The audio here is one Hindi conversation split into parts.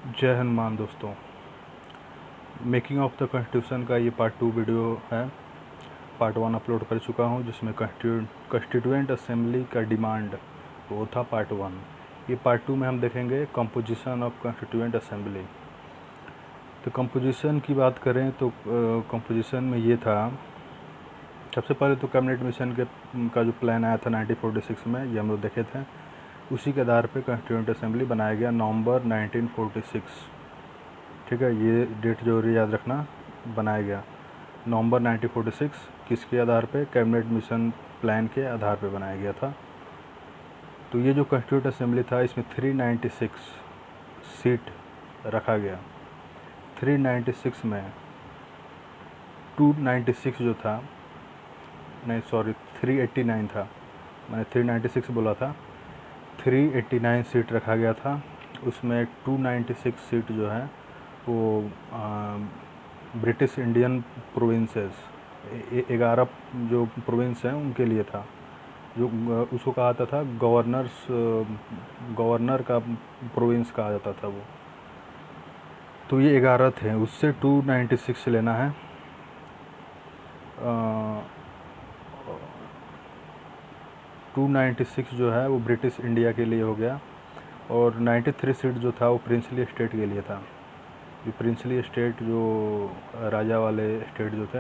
जय हनुमान दोस्तों। मेकिंग ऑफ द कॉन्स्टिट्यूशन का ये पार्ट 2 वीडियो है। पार्ट 1 अपलोड कर चुका हूँ जिसमें कॉन्स्टिट्यूएंट असेंबली का डिमांड वो था पार्ट 1। ये पार्ट 2 में हम देखेंगे कंपोजिशन ऑफ कॉन्स्टिट्यूएंट असेंबली। तो कंपोजिशन की बात करें तो कंपोजिशन में ये था, सबसे पहले तो कैबिनेट मिशन का जो प्लान आया था 1946 में, ये हम लोग देखे थे। उसी के आधार पे कॉन्स्टिट्यूएंट असेंबली बनाया गया नवंबर 1946। ठीक है, ये डेट जो याद रखना, बनाया गया नवंबर 1946। किसके आधार पे? कैबिनेट मिशन प्लान के आधार पे बनाया गया था। तो ये जो कॉन्स्टिट्यूएंट असेंबली था इसमें 396 सीट रखा गया। 396 में 296 जो था, नहीं सॉरी 389 था, मैंने 396 बोला था। 389 सीट रखा गया था। उसमें 296 सीट जो है वो ब्रिटिश इंडियन प्रोविंसेस 11 जो प्रोविंस हैं उनके लिए था, जो उसको कहा जाता था गवर्नर का प्रोविंस कहा जाता था वो। तो ये 11 थे, उससे 296 लेना है। 296 जो है वो ब्रिटिश इंडिया के लिए हो गया, और 93 सीट जो था वो प्रिंसली स्टेट के लिए था। ये प्रिंसली स्टेट जो राजा वाले स्टेट जो थे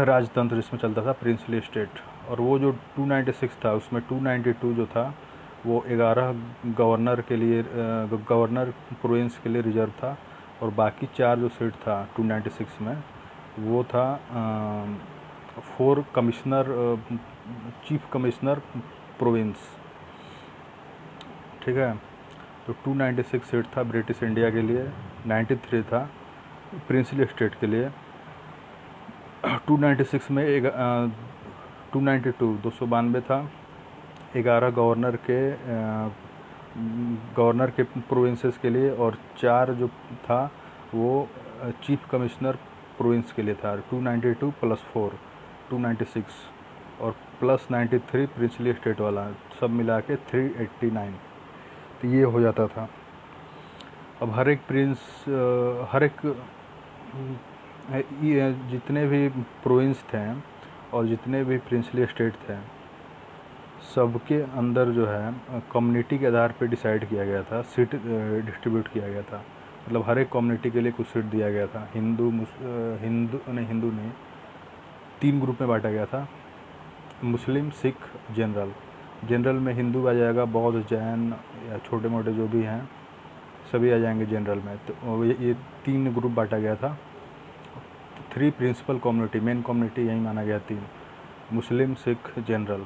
राजतंत्र जिसमें चलता था, प्रिंसली स्टेट। और वो जो 296 था उसमें 292 जो था वो 11 गवर्नर के लिए, गवर्नर प्रोविंस के लिए रिजर्व था। और बाकी 4 जो सीट था 296 में वो था 4 कमिश्नर, चीफ कमिश्नर प्रोविंस। ठीक है, तो 296 सीट था ब्रिटिश इंडिया के लिए, 93 था प्रिंसली स्टेट के लिए। 296 में 292 था 11 गवर्नर के प्रोविंसेस के लिए, और 4 जो था वो चीफ कमिश्नर प्रोविंस के लिए था। 292 प्लस 4 296 और प्लस 93 प्रिंसली स्टेट वाला, सब मिला के 389। तो ये हो जाता था। अब हर एक जितने भी प्रोविंस थे और जितने भी प्रिंसली स्टेट थे, सबके अंदर जो है कम्युनिटी के आधार पे डिसाइड किया गया था, सीट डिस्ट्रीब्यूट किया गया था। मतलब हर एक कम्युनिटी के लिए कुछ सीट दिया गया था। हिंदू नहीं, 3 ग्रुप में बांटा गया था, मुस्लिम, सिख, जनरल। जनरल में हिंदू आ जाएगा, बौद्ध, जैन या छोटे मोटे जो भी हैं सभी आ जाएंगे जनरल में। तो ये 3 ग्रुप बांटा गया था। 3 प्रिंसिपल कम्युनिटी, मेन कम्युनिटी यही माना गया 3, मुस्लिम, सिख, जनरल।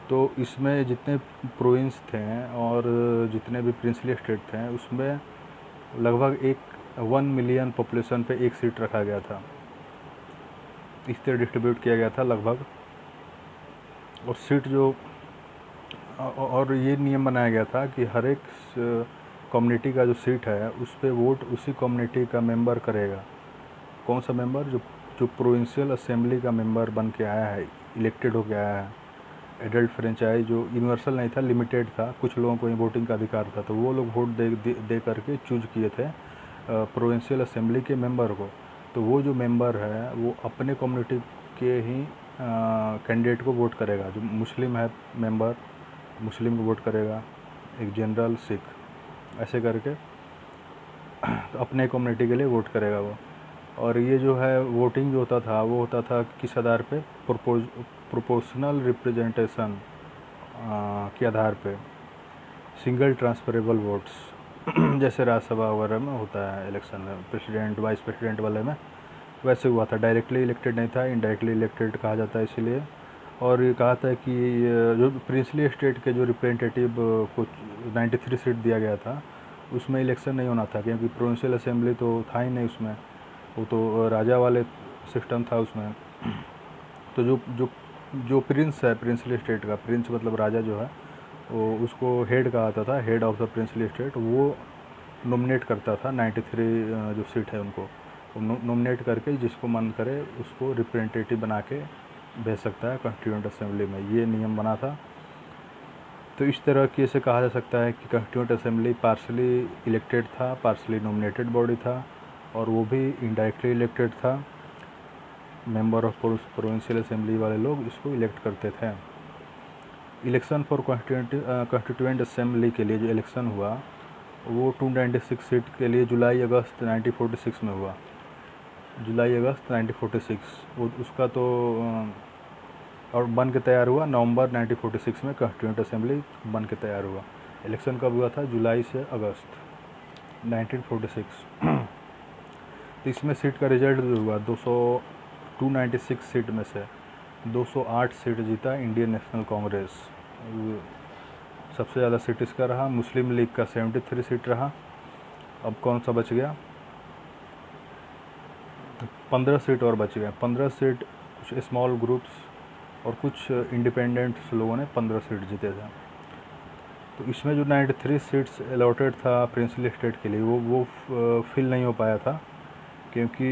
तो इसमें जितने प्रोविंस थे और जितने भी प्रिंसली स्टेट थे उसमें लगभग 1 मिलियन पॉपुलेशन पे एक सीट रखा गया था। इस तरह डिस्ट्रीब्यूट किया गया था लगभग। और सीट जो, और ये नियम बनाया गया था कि हर एक कम्युनिटी का जो सीट है उस पर वोट उसी कम्युनिटी का मेंबर करेगा। कौन सा मेंबर? जो प्रोविंशियल असेंबली का मेंबर बन के आया है, इलेक्टेड हो के आया है। एडल्ट फ्रेंचाइज जो यूनिवर्सल नहीं था, लिमिटेड था, कुछ लोगों को ही वोटिंग का अधिकार था, तो वो लोग वोट दे करके चूज किए थे प्रोविंशियल असेंबली के मेंबर को। तो वो जो मेंबर है वो अपने कम्युनिटी के ही कैंडिडेट को वोट करेगा। जो मुस्लिम है मेंबर, मुस्लिम को वोट करेगा, एक जनरल, सिख, ऐसे करके तो अपने कम्युनिटी के लिए वोट करेगा वो। और ये जो है वोटिंग जो होता था वो होता था किस आधार पे? प्रोपोर्शनल रिप्रेजेंटेशन के आधार पे, सिंगल ट्रांसफरेबल वोट्स जैसे राज्यसभा वगैरह में होता है इलेक्शन में, प्रेसिडेंट वाइस प्रेसिडेंट वाले में वैसे हुआ था। डायरेक्टली इलेक्टेड नहीं था, इनडायरेक्टली इलेक्टेड कहा जाता है इसीलिए। और ये कहा था कि जो प्रिंसली स्टेट के जो रिप्रेजेंटेटिव को 93 सीट दिया गया था उसमें इलेक्शन नहीं होना था, क्योंकि प्रोविंशियल असेंबली तो था ही नहीं उसमें, वो तो राजा वाले सिस्टम था उसमें। तो जो प्रिंस है प्रिंसली स्टेट का, प्रिंस मतलब राजा जो है, वो उसको हेड कहा जाता था, head of the princely state. वो नॉमिनेट करता था 93 जो सीट है उनको नॉमिनेट करके जिसको मन करे उसको रिप्रेजेंटेटिव बना के भेज सकता है कॉन्स्टिट्यूएंट असेंबली में। ये नियम बना था। तो इस तरह की से कहा जा सकता है कि कॉन्स्टिट्यूएंट असेंबली पार्शली इलेक्टेड था, पार्शली नॉमिनेटेड बॉडी था, और वो भी इनडायरेक्टली इलेक्टेड था। मेंबर ऑफ प्रोविंशियल असेंबली वाले लोग इसको इलेक्ट करते थे। इलेक्शन फॉर कॉन्स्टिट्यूएंट असेंबली के लिए जो इलेक्शन हुआ वो 296 सीट के लिए जुलाई अगस्त 1946 में हुआ। जुलाई अगस्त 1946 वो उसका तो और बन के तैयार हुआ नवंबर 1946 में कॉन्स्टिट्यूएंट असेंबली बन के तैयार हुआ। इलेक्शन कब हुआ था? जुलाई से अगस्त 1946। तो इसमें सीट का रिजल्ट जो हुआ 296 सीट में से 208 सीट जीता इंडियन नेशनल कांग्रेस। सबसे ज़्यादा सीट इसका रहा। मुस्लिम लीग का 73 सीट रहा। अब कौन सा बच गया? 15 सीट और बच गए। 15 सीट कुछ स्मॉल ग्रुप्स और कुछ इंडिपेंडेंट्स लोगों ने 15 सीट जीते थे। तो इसमें जो 93 सीट्स अलॉटेड था प्रिंसली स्टेट के लिए वो फिल नहीं हो पाया था, क्योंकि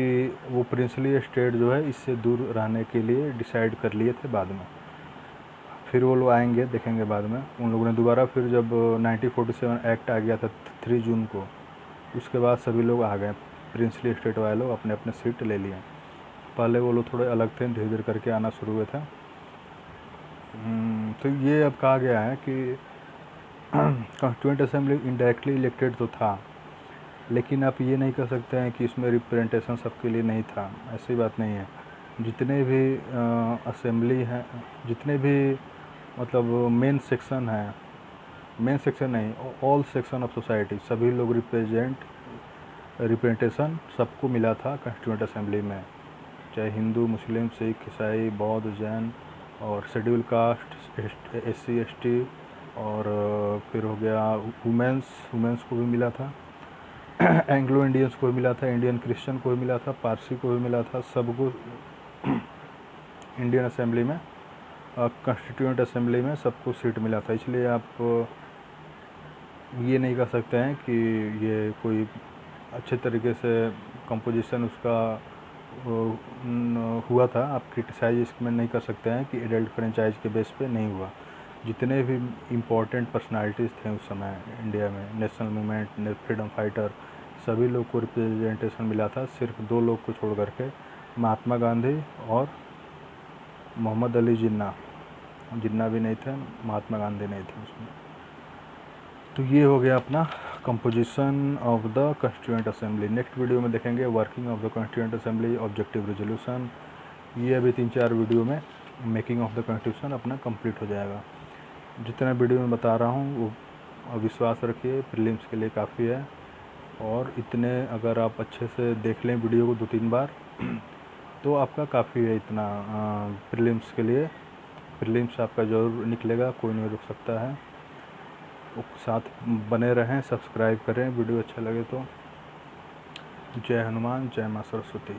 वो प्रिंसली स्टेट जो है इससे दूर रहने के लिए डिसाइड कर लिए थे बाद में। फिर वो लोग आएंगे, देखेंगे बाद में। उन लोगों ने दोबारा फिर जब 1947 एक्ट आ गया था 3 जून को, उसके बाद सभी लोग आ गए, प्रिंसली स्टेट वाले लोग अपने अपने सीट ले लिए। पहले वो लोग थोड़े अलग थे, धीरे धीरे करके आना शुरू हुए थे। तो ये अब कहा गया है कि कॉन्स्टिट्यूएंट असेंबली इनडायरेक्टली इलेक्टेड तो था, लेकिन आप ये नहीं कह सकते हैं कि इसमें रिप्रेजेंटेशन सबके लिए नहीं था। ऐसी बात नहीं है। जितने भी असेंबली हैं, जितने भी मतलब मेन सेक्शन है, मेन सेक्शन नहीं, ऑल सेक्शन ऑफ सोसाइटी, सभी लोग रिप्रेजेंटेशन सबको मिला था कॉन्स्टिट्यूएंट असेंबली में, चाहे हिंदू, मुस्लिम, सिख, ईसाई, बौद्ध, जैन और शेड्यूल कास्ट, SC ST, और फिर हो गया वुमेंस को भी मिला था, एंग्लो इंडियंस को भी मिला था, इंडियन क्रिश्चियन को भी मिला था, पारसी को भी मिला था। सबको इंडियन असेंबली में, कॉन्स्टिट्यूएंट असेंबली में सबको सीट मिला था। इसलिए आप ये नहीं कह सकते हैं कि ये कोई अच्छे तरीके से कंपोजिशन उसका हुआ था। आप क्रिटिसाइज इसमें नहीं कर सकते हैं कि एडल्ट फ्रेंचाइज के बेस पे नहीं हुआ। जितने भी इम्पोर्टेंट पर्सनालिटीज़ थे उस समय इंडिया में, नेशनल मूवमेंट, फ्रीडम फाइटर, सभी लोग को रिप्रेजेंटेशन मिला था। सिर्फ 2 लोग को छोड़ करके, महात्मा गांधी और मोहम्मद अली जिन्ना भी नहीं थे, महात्मा गांधी नहीं थे उसमें। तो ये हो गया अपना composition of the constituent assembly. Next video में देखेंगे working of the constituent assembly, objective resolution. ये अभी 3-4 वीडियो में मेकिंग ऑफ द कॉन्स्टिट्यूशन अपना कंप्लीट हो जाएगा। जितना वीडियो में बता रहा हूँ वो विश्वास रखिए, प्रीलिम्स के लिए काफ़ी है। और इतने अगर आप अच्छे से देख लें वीडियो को 2-3 बार तो आपका काफ़ी है इतना प्रीलिम्स के लिए। प्रीलिम्स आपका ज़रूर निकलेगा, कोई नहीं रुक सकता है। साथ बने रहें, सब्सक्राइब करें वीडियो अच्छा लगे तो। जय हनुमान, जय माँ सरस्वती।